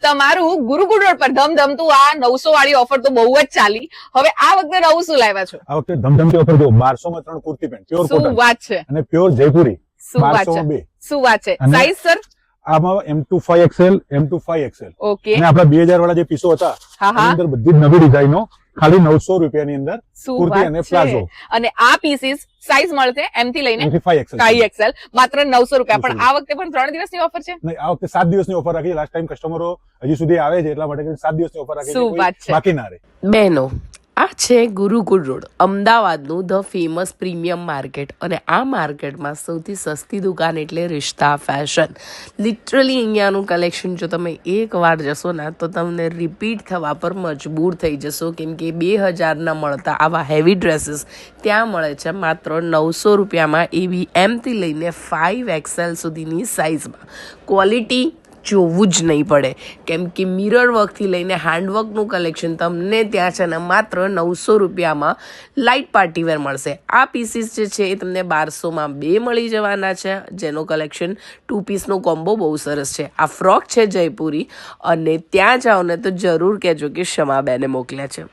તમારું ગુરુકુળ રોડ પર ધમધમતું આ 900 વાળી ઓફર તો બહુ જ ચાલી. હવે આ વખતે નવું શું લાવ્યા છો? આ વખતે ધમધમતી ઓફર જો 1200 માં 3 કુર્તી પેન્ટ પ્યોર શું કોટન વાત છે, અને પ્યોર જયપુરી શું વાત 1200 છે, માં 2. શું વાત છે. અને સાઈઝ સર? આમાં M2 5XL M2 5XL okay, અને આપણા 2000 વાળા જે પીસો હતા હા એની હા, અંદર બધી જ નવી ડિઝાઇનો ખાલી 900 રૂપિયાની અંદર શું કુર્તી અને વાત પ્લાઝો છે. અને આ પીસીસ સાઈઝ મળશે M થી લઈને M5 5XL કાઈ XL માત્ર 900 રૂપિયા. પણ 900 આ વખતે પણ 3 દિવસની ઓફર છે. નહીં, આ વખતે 7 દિવસની ઓફર રાખી. લાસ્ટ ટાઈમ કસ્ટમરો હજી સુધી આવે છે એટલા માટે 7 દિવસની ઓફર રાખી છે, શું વાત કોઈ છે. બાકી ના રહે. બહેનો, આ છે ગુરુકુળ રોડ, અમદાવાદનું ધ ફેમસ પ્રીમિયમ માર્કેટ. અને આ માર્કેટમાં સૌથી સસ્તી દુકાન એટલે રિશ્તા ફેશન. લિટરલી અહીંયાનું કલેક્શન જો તમે એકવાર જશો ને તો તમને રિપીટ થવા પર મજબૂર થઈ જશો, કેમ કે 2000ના મળતા આવા હેવી ડ્રેસીસ ત્યાં મળે છે માત્ર 900 રૂપિયામાં, એવી એમથી લઈને 5XL સુધીની સાઇઝમાં. ક્વોલિટી જોવું જ નહીં પડે, કેમ કે મિરર વર્કથી લઈને હેન્ડવર્કનું કલેક્શન તમને ત્યાં છે ને માત્ર 900 રૂપિયામાં લાઇટ પાર્ટીવેર મળશે. આ પીસીસ જે છે એ તમને 1200માં 2 મળી જવાના છે, જેનો કલેક્શન 2 પીસનો કોમ્બો બહુ સરસ છે. આ ફ્રોક છે જયપુરી, અને ત્યાં જાઓ ને તો જરૂર કહેજો કે શમાબેને મોકલ્યા છે.